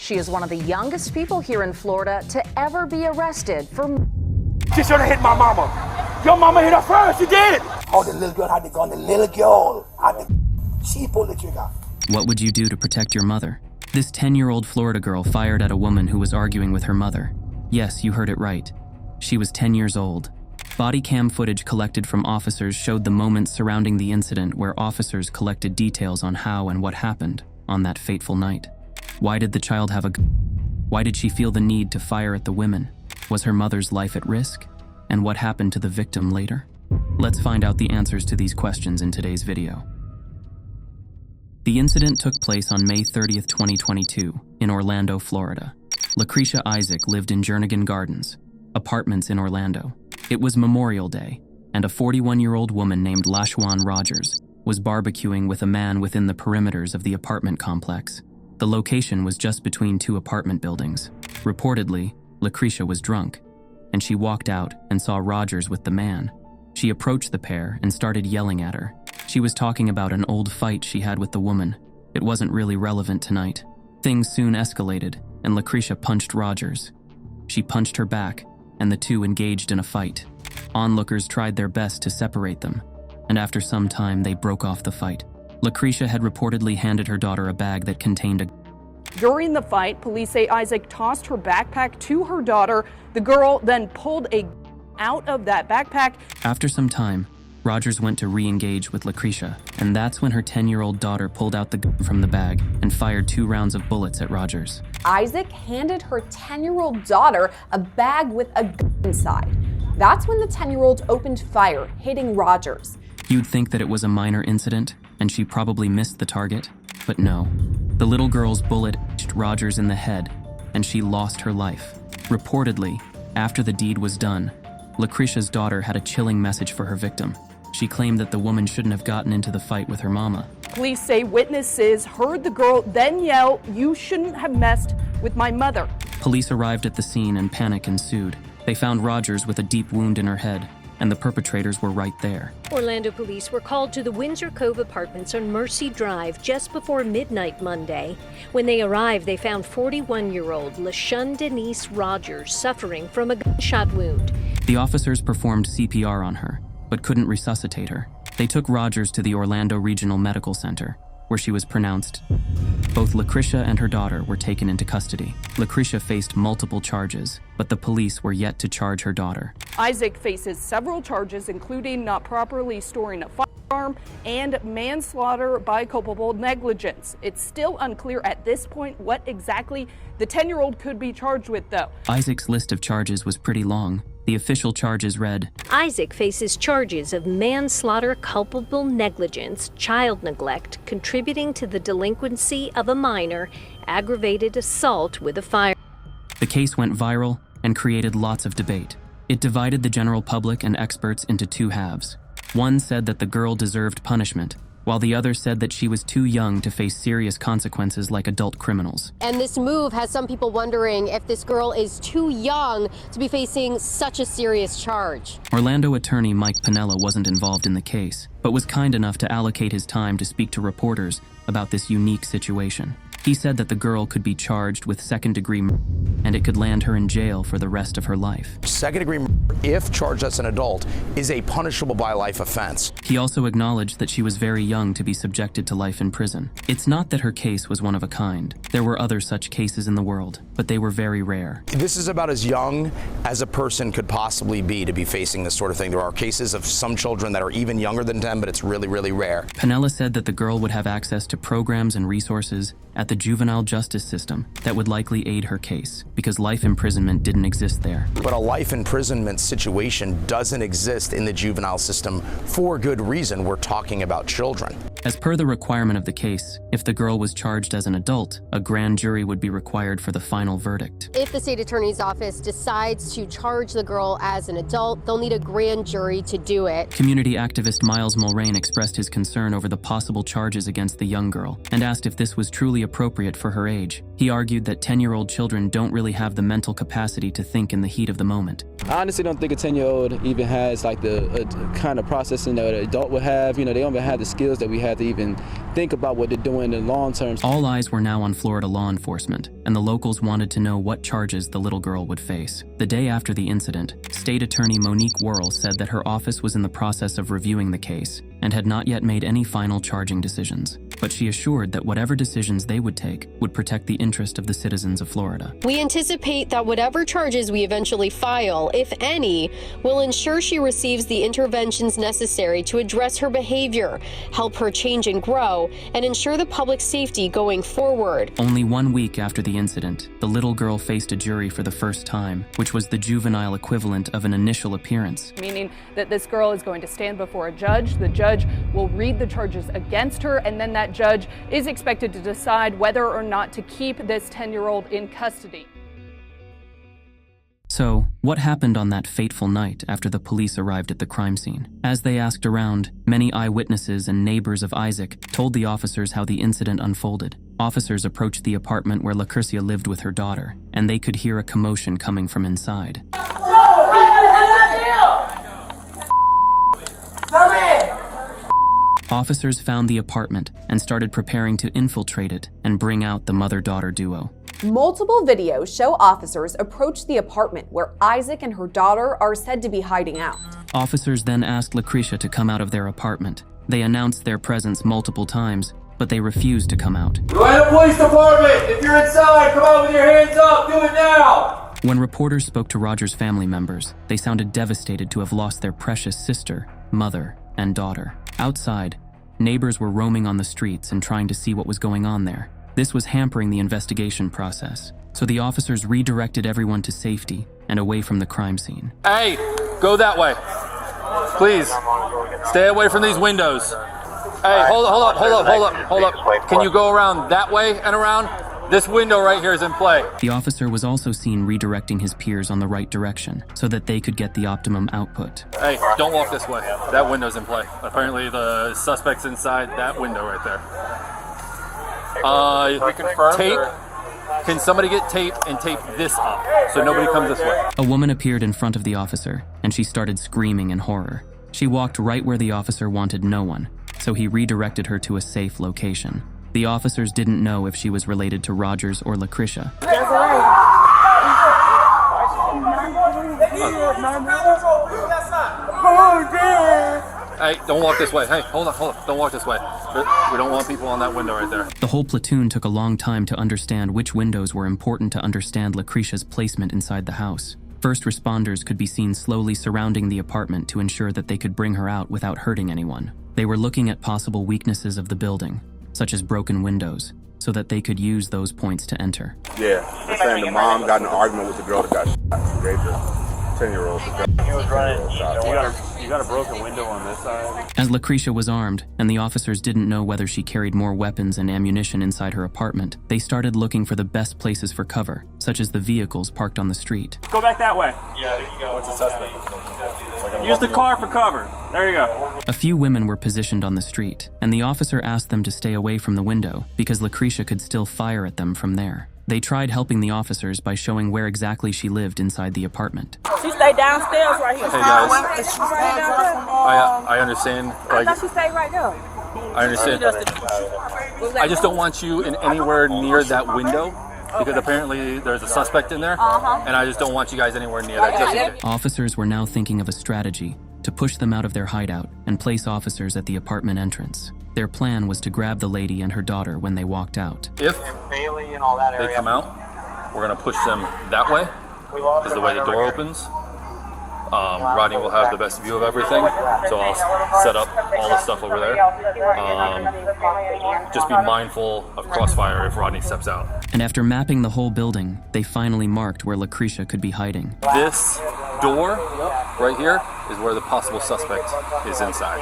She is one of the youngest people here in Florida to ever be arrested for... She should have hit my mama. Your mama hit her first, she did. Oh, the little girl had the gun. The little girl had the... She pulled the trigger. What would you do to protect your mother? This 10-year-old Florida girl fired at a woman who was arguing with her mother. Yes, you heard it right. She was 10 years old. Body cam footage collected from officers showed the moments surrounding the incident where officers collected details on how and what happened on that fateful night. Why did the child have a gun? Why did she feel the need to fire at the women? Was her mother's life at risk? And what happened to the victim later? Let's find out the answers to these questions in today's video. The incident took place on May 30th, 2022, in Orlando, Florida. Lucretia Isaac lived in Jernigan Gardens, apartments in Orlando. It was Memorial Day, and a 41-year-old woman named LaShawn Rogers was barbecuing with a man within the perimeters of the apartment complex. The location was just between two apartment buildings. Reportedly, Lucretia was drunk, and she walked out and saw Rogers with the man. She approached the pair and started yelling at her. She was talking about an old fight she had with the woman. It wasn't really relevant tonight. Things soon escalated, and Lucretia punched Rogers. She punched her back, and the two engaged in a fight. Onlookers tried their best to separate them, and after some time they broke off the fight. Lucretia had reportedly handed her daughter a bag that contained a... During the fight, police say Isaac tossed her backpack to her daughter. The girl then pulled a out of that backpack. After some time, Rogers went to re-engage with Lucretia, and that's when her 10-year-old daughter pulled out the gun from the bag and fired 2 rounds of bullets at Rogers. Isaac handed her 10-year-old daughter a bag with a gun inside. That's when the 10-year-old opened fire, hitting Rogers. You'd think that it was a minor incident, and she probably missed the target, but no. The little girl's bullet hit Rogers in the head, and she lost her life. Reportedly, after the deed was done, Lucretia's daughter had a chilling message for her victim. She claimed that the woman shouldn't have gotten into the fight with her mama. Police say witnesses heard the girl then yell, "You shouldn't have messed with my mother." Police arrived at the scene and panic ensued. They found Rogers with a deep wound in her head, and the perpetrators were right there. Orlando police were called to the Windsor Cove Apartments on Mercy Drive just before midnight Monday. When they arrived, they found 41-year-old LaShawn Denise Rogers suffering from a gunshot wound. The officers performed CPR on her, but couldn't resuscitate her. They took Rogers to the Orlando Regional Medical Center, where she was pronounced. Both Lucretia and her daughter were taken into custody. Lucretia faced multiple charges, but the police were yet to charge her daughter. Isaac faces several charges, including not properly storing a firearm and manslaughter by culpable negligence. It's still unclear at this point what exactly the 10-year-old could be charged with, though. Isaac's list of charges was pretty long. The official charges read, Isaac faces charges of manslaughter, culpable negligence, child neglect, contributing to the delinquency of a minor, aggravated assault with a firearm. The case went viral and created lots of debate. It divided the general public and experts into 2 halves. One said that the girl deserved punishment, while the other said that she was too young to face serious consequences like adult criminals. And this move has some people wondering if this girl is too young to be facing such a serious charge. Orlando attorney Mike Piniella wasn't involved in the case, but was kind enough to allocate his time to speak to reporters about this unique situation. He said that the girl could be charged with second-degree murder, and it could land her in jail for the rest of her life. Second-degree murder, if charged as an adult, is a punishable by life offense. He also acknowledged that she was very young to be subjected to life in prison. It's not that her case was one of a kind. There were other such cases in the world, but they were very rare. This is about as young as a person could possibly be to be facing this sort of thing. There are cases of some children that are even younger than 10, but it's really, really rare. Piniella said that the girl would have access to programs and resources at the juvenile justice system that would likely aid her case, because life imprisonment didn't exist there. But a life imprisonment situation doesn't exist in the juvenile system for good reason. We're talking about children. As per the requirement of the case, if the girl was charged as an adult, a grand jury would be required for the final verdict. If the state attorney's office decides to charge the girl as an adult, they'll need a grand jury to do it. Community activist Miles Mulrain expressed his concern over the possible charges against the young girl and asked if this was truly appropriate for her age. He argued that 10-year-old children don't really have the mental capacity to think in the heat of the moment. I honestly don't think a 10-year-old even has like the kind of processing that an adult would have. You know, they don't even have the skills that we have to even think about what they're doing in the long term. All eyes were now on Florida law enforcement, and the locals wanted to know what charges the little girl would face. The day after the incident, State Attorney Monique Worrell said that her office was in the process of reviewing the case and had not yet made any final charging decisions. But she assured that whatever decisions they would take would protect the interest of the citizens of Florida. We anticipate that whatever charges we eventually file, if any, will ensure she receives the interventions necessary to address her behavior, help her change and grow, and ensure the public safety going forward. Only 1 week after the incident, the little girl faced a jury for the first time, which was the juvenile equivalent of an initial appearance. Meaning that this girl is going to stand before a judge. The judge will read the charges against her, and then that judge is expected to decide whether or not to keep this 10-year-old in custody. So, what happened on that fateful night after the police arrived at the crime scene? As they asked around, many eyewitnesses and neighbors of Isaac told the officers how the incident unfolded. Officers approached the apartment where Lucretia lived with her daughter, and they could hear a commotion coming from inside. Officers found the apartment and started preparing to infiltrate it and bring out the mother-daughter duo. Multiple videos show officers approach the apartment where Isaac and her daughter are said to be hiding out. Officers then asked Lucretia to come out of their apartment. They announced their presence multiple times, but they refused to come out. You're in the police department! If you're inside, come out with your hands up! Do it now! When reporters spoke to Roger's family members, they sounded devastated to have lost their precious sister, mother, and daughter. Outside, neighbors were roaming on the streets and trying to see what was going on there. This was hampering the investigation process, so the officers redirected everyone to safety and away from the crime scene. Hey, go that way. Please, stay away from these windows. Hey, hold up. Can you go around that way and around? This window right here is in play. The officer was also seen redirecting his peers on the right direction so that they could get the optimum output. Hey, don't walk this way. That window's in play. Apparently the suspect's inside that window right there. Tape. Can somebody get tape and tape this up so nobody comes this way? A woman appeared in front of the officer, and she started screaming in horror. She walked right where the officer wanted no one, so he redirected her to a safe location. The officers didn't know if she was related to Rogers or Lucretia. Hey, don't walk this way. Hey, hold up. Don't walk this way. We don't want people on that window right there. The whole platoon took a long time to understand which windows were important to understand Lucretia's placement inside the house. First responders could be seen slowly surrounding the apartment to ensure that they could bring her out without hurting anyone. They were looking at possible weaknesses of the building, such as broken windows, so that they could use those points to enter. Yeah, they're saying the mom got in an argument with the girl that got shot. She gave the 10-year-old the gun. He was running. You got a broken window on this side. As Lucretia was armed, and the officers didn't know whether she carried more weapons and ammunition inside her apartment, they started looking for the best places for cover, such as the vehicles parked on the street. Go back that way. Yeah, there you go. What's the suspect? Use the car for cover. There you go. A few women were positioned on the street, and the officer asked them to stay away from the window because Lucretia could still fire at them from there. They tried helping the officers by showing where exactly she lived inside the apartment. She stayed downstairs right here. Hey guys, I understand. I thought she stayed right there. I understand. I just don't want you in anywhere near that window because apparently there's a suspect in there, and I just don't want you guys anywhere near that. Just in case. Officers were now thinking of a strategy to push them out of their hideout and place officers at the apartment entrance. Their plan was to grab the lady and her daughter when they walked out. If they come out, we're going to push them that way, is the way the door opens. Rodney will have the best view of everything, so I'll set up all the stuff over there. Just be mindful of crossfire if Rodney steps out. And after mapping the whole building, they finally marked where Lucretia could be hiding. This door right here is where the possible suspect is inside.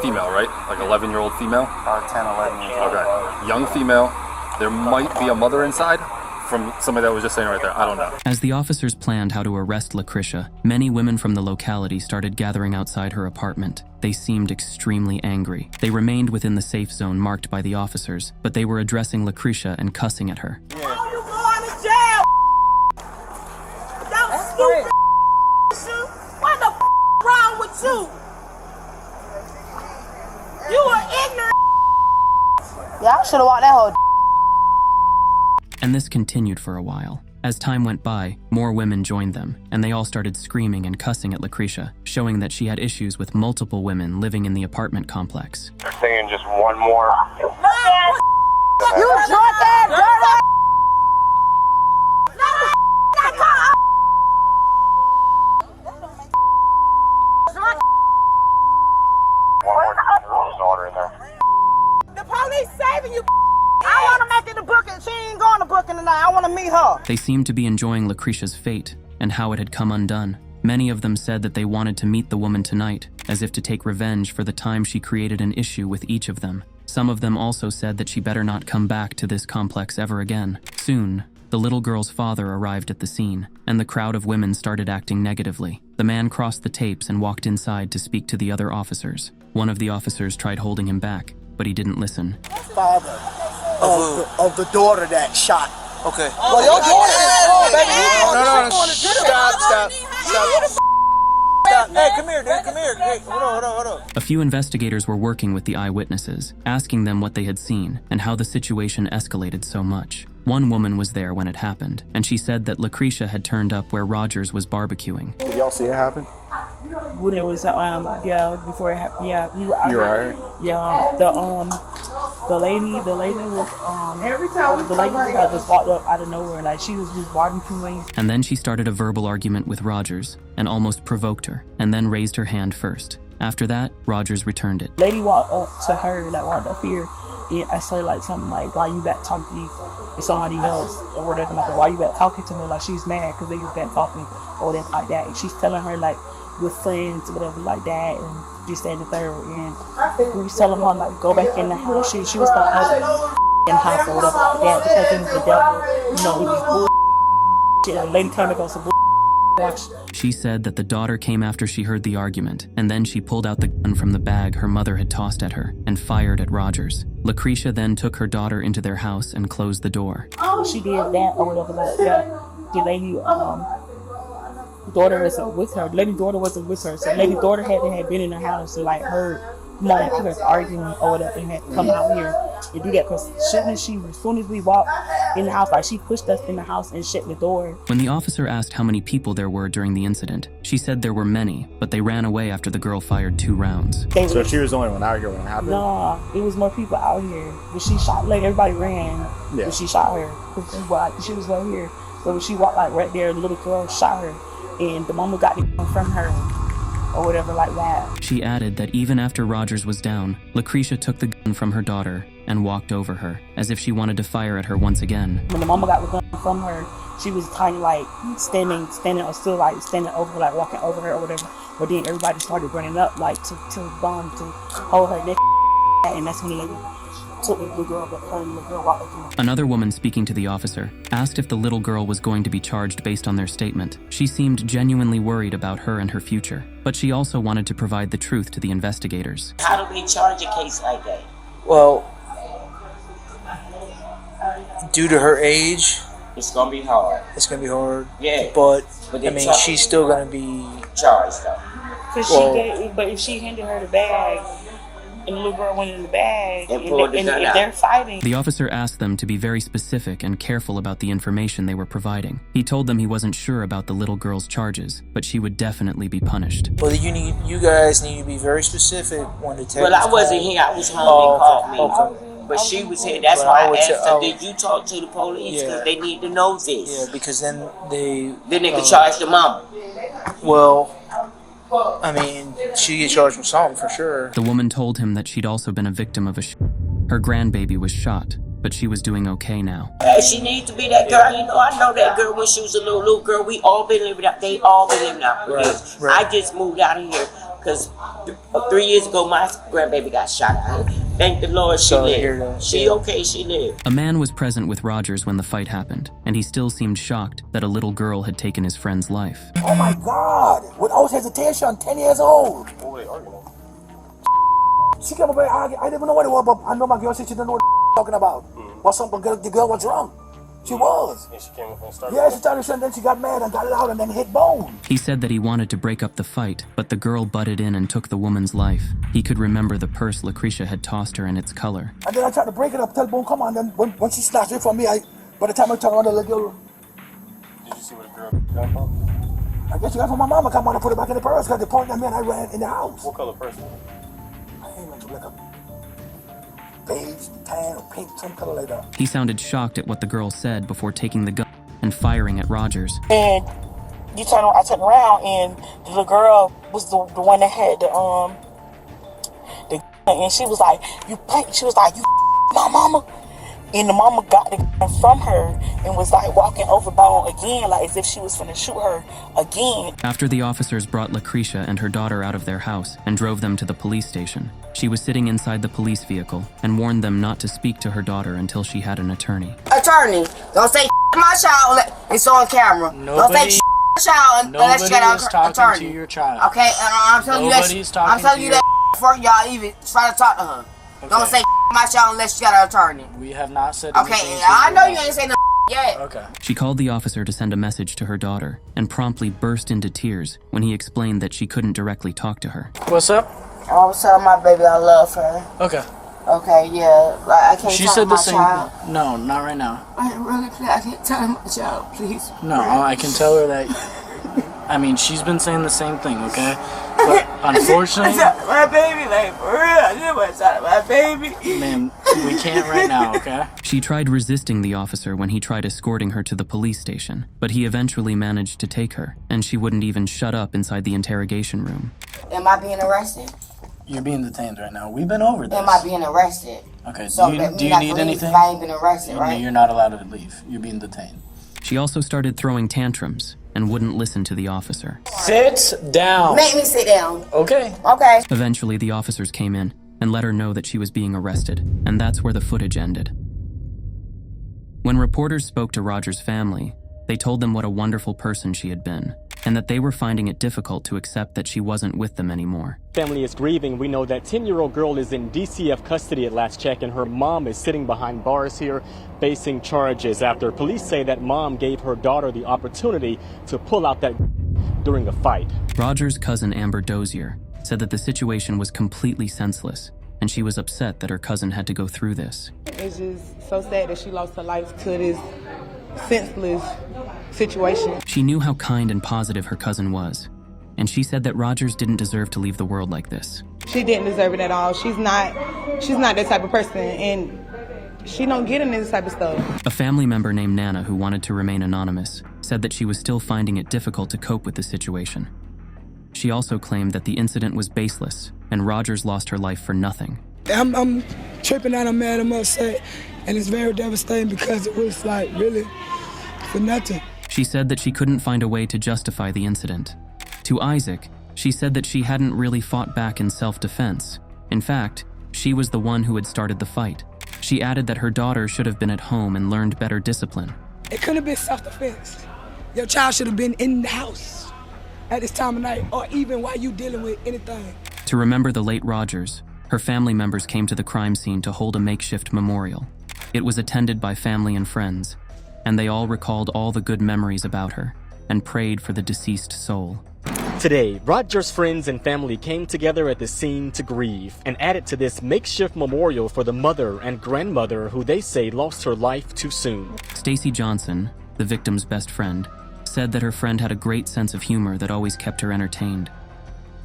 Female, right? Like 11-year-old female? 10, 11 years old. Okay. Young female. There might be a mother inside from somebody that was just saying right there. I don't know. As the officers planned how to arrest Lucretia, many women from the locality started gathering outside her apartment. They seemed extremely angry. They remained within the safe zone marked by the officers, but they were addressing Lucretia and cussing at her. Oh, you going to jail! Don't stupid you. What the wrong with you? You are ignorant. Yeah, I should have walked that whole. And this continued for a while. As time went by, more women joined them, and they all started screaming and cussing at Lucretia, showing that she had issues with multiple women living in the apartment complex. They're saying just one more. You drunk ass dirty. Daughter in there. The police saving you. I want to make it to booking. She ain't going to booking tonight. I want to meet her. They seemed to be enjoying Lucretia's fate and how it had come undone. Many of them said that they wanted to meet the woman tonight, as if to take revenge for the time she created an issue with each of them. Some of them also said that she better not come back to this complex ever again. Soon, the little girl's father arrived at the scene, and the crowd of women started acting negatively. The man crossed the tapes and walked inside to speak to the other officers. One of the officers tried holding him back, but he didn't listen. Father of the daughter that shot. Okay. Well, your daughter is gone, baby. No. Stop. Hey, come here, dude. Come here. Hey, hold on. A few investigators were working with the eyewitnesses, asking them what they had seen and how the situation escalated so much. One woman was there when it happened, and she said that Lucretia had turned up where Rogers was barbecuing. Did y'all see it happen? When it was before it happened, You're right. The lady was the lady that just walked up out of nowhere, like she was just barbecuing. And then she started a verbal argument with Rogers and almost provoked her, and then raised her hand first. After that, Rogers returned it. Lady walked up to her, like walked up here, and I said like something like, "Why you back talking to somebody else?" or whatever, like, "Why you back talking to me?" Like she's mad because they just back talking or that like that. And she's telling her like with friends, whatever, like that, and she said the third, and we was telling her like go back in the house. She was going up in the house or whatever like that because it was the devil, you know, it was bull. And lady turned to go some bull. She said that the daughter came after she heard the argument, and then she pulled out the gun from the bag her mother had tossed at her and fired at Rogers. Lucretia then took her daughter into their house and closed the door. She did that or whatever like that. The lady daughter wasn't with her. Lady daughter wasn't with her, so lady daughter had been in her house and like heard mom was arguing or whatever and had come out here and do that because as soon as we walked in the house, like she pushed us in the house and shut the door. When the officer asked how many people there were during the incident, she said there were many, but they ran away after the girl fired 2 rounds. So she was the only one out here when it happened? No, it was more people out here. When she shot, like everybody ran when she shot her. She was right here. But when she walked like right there, the little girl shot her. And the mama got it from her or whatever like that. She added that even after Rogers was down, Lucretia took the gun from her daughter and walked over her, as if she wanted to fire at her once again. When the mama got the gun from her, she was kind of like standing or still like standing over her, like walking over her or whatever. But then everybody started running up like to bomb to hold her neck, and that's when the lady took the little girl, but her and the little girl walked up. Another woman speaking to the officer asked if the little girl was going to be charged based on their statement. She seemed genuinely worried about her and her future, but she also wanted to provide the truth to the investigators. How do they charge a case like that? Well, due to her age, it's gonna be hard. It's gonna be hard. Yeah. But I mean, she's still gonna be charged though. But if she handed her the bag, and the little girl went in the bag, and they're fighting. The officer asked them to be very specific and careful about the information they were providing. He told them he wasn't sure about the little girl's charges, but she would definitely be punished. Well, you guys need to be very specific when the Well, I wasn't here. I was home. They called me. Okay. But she was here. That's why I asked her, did you talk to the police? Because they need to know this. Yeah, because then they can charge the mama. Well, I mean, she gets charged with something for sure. The woman told him that she'd also been a victim of a Her grandbaby was shot, but she was doing okay now. She needs to be that girl. You know, I know that girl when she was a little girl. We all been living out. They all been living out. Right. I just moved out of here because 3 years ago my grandbaby got shot. Thank the Lord she lived. She okay, she lived. A man was present with Rogers when the fight happened, and he still seemed shocked that a little girl had taken his friend's life. Oh my God! Without hesitation, 10 years old. She came over and argued. I didn't even know what it was, but I know my girl said she didn't know what talking about. What's up, the girl? What's wrong? She was. And she came up and started. Yeah, she started saying, then she got mad and got loud and then hit Bone. He said that he wanted to break up the fight, but the girl butted in and took the woman's life. He could remember the purse Lucretia had tossed her and its color. And then I tried to break it up, tell Bone, come on. Then when she snatched it from me, by the time I turned around, the little girl. Did you see what the girl got from? I guess she got from my mama. Come on and put it back in the purse because they pointed at me and I ran in the house. What color purse? I ain't like a beige, tan, or pink, some color like that. He sounded shocked at what the girl said before taking the gun and firing at Rogers. And I turned around and the little girl was the one that had the and she was like, you my mama. And the mama got the gun from her and was like walking over Bone again, like as if she was finna shoot her again. After the officers brought Lucretia and her daughter out of their house and drove them to the police station, she was sitting inside the police vehicle and warned them not to speak to her daughter until she had an attorney. Attorney, don't say my child. It's on camera. Don't say my child unless you got an attorney. To your child. Okay, I'm telling you that before y'all even try to talk to her. Okay. Don't say my child unless you got an attorney. We have not said anything. Okay, I know you ain't saying no yet. Okay. She called the officer to send a message to her daughter and promptly burst into tears when he explained that she couldn't directly talk to her. What's up? I was telling my baby I love her. Okay. Okay, yeah. Like I can't she tell said my the same child. thing. No, not right now. I can't tell my child, please. No, I can tell her that. I mean, she's been saying the same thing, okay? But unfortunately, my baby, like for real, I just want to talk to my baby. Man, we can't right now, okay? She tried resisting the officer when he tried escorting her to the police station, but he eventually managed to take her, and she wouldn't even shut up inside the interrogation room. Am I being arrested? You're being detained right now. We've been over this. Am I being arrested? Okay, so do you need anything? If I ain't been arrested, right? You're not allowed to leave. You're being detained. She also started throwing tantrums and wouldn't listen to the officer. Sit down. Make me sit down. Okay. Okay. Eventually, the officers came in and let her know that she was being arrested, and that's where the footage ended. When reporters spoke to Roger's family, they told them what a wonderful person she had been, and that they were finding it difficult to accept that she wasn't with them anymore. Family is grieving. We know that 10-year-old girl is in DCF custody at last check, and her mom is sitting behind bars here facing charges after police say that mom gave her daughter the opportunity to pull out that during a fight. Roger's cousin Amber Dozier said that the situation was completely senseless, and she was upset that her cousin had to go through this. It's just so sad that she lost her life to this senseless situation. She knew how kind and positive her cousin was, and she said that Rogers didn't deserve to leave the world like this. She didn't deserve it at all. She's not that type of person, and she don't get into this type of stuff. A family member named Nana, who wanted to remain anonymous, said that she was still finding it difficult to cope with the situation. She also claimed that the incident was baseless, and Rogers lost her life for nothing. I'm tripping out, I'm mad, I'm upset, and it's very devastating because it was like really for nothing. She said that she couldn't find a way to justify the incident. To Isaac, she said that she hadn't really fought back in self-defense. In fact, she was the one who had started the fight. She added that her daughter should have been at home and learned better discipline. It could have been self-defense. Your child should have been in the house at this time of night, or even while you dealing with anything. To remember the late Rogers, her family members came to the crime scene to hold a makeshift memorial. It was attended by family and friends, and they all recalled all the good memories about her and prayed for the deceased soul. Today, Rogers' friends and family came together at the scene to grieve and added to this makeshift memorial for the mother and grandmother who they say lost her life too soon. Stacy Johnson, the victim's best friend, said that her friend had a great sense of humor that always kept her entertained.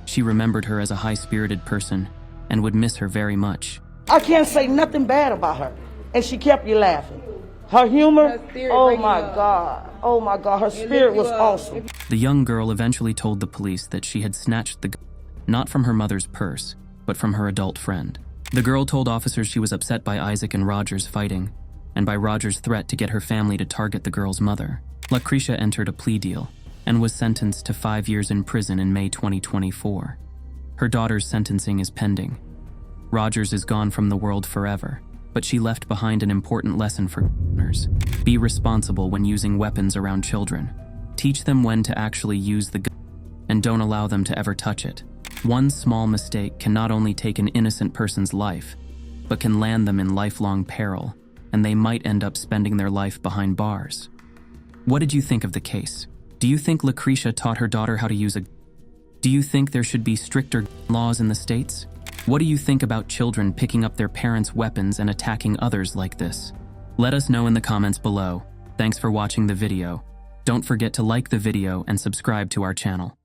She remembered her as a high-spirited person and would miss her very much. I can't say nothing bad about her, and she kept you laughing. Her humor, oh my God, her spirit was awesome. The young girl eventually told the police that she had snatched the gun, not from her mother's purse, but from her adult friend. The girl told officers she was upset by Isaac and Rogers fighting, and by Rogers' threat to get her family to target the girl's mother. Lucretia entered a plea deal and was sentenced to 5 years in prison in May 2024. Her daughter's sentencing is pending. Rogers is gone from the world forever, but she left behind an important lesson for gunners. Be responsible when using weapons around children. Teach them when to actually use the gun, and don't allow them to ever touch it. One small mistake can not only take an innocent person's life, but can land them in lifelong peril, and they might end up spending their life behind bars. What did you think of the case? Do you think Lucretia taught her daughter how to use a gun? Do you think there should be stricter laws in the States? What do you think about children picking up their parents' weapons and attacking others like this? Let us know in the comments below. Thanks for watching the video. Don't forget to like the video and subscribe to our channel.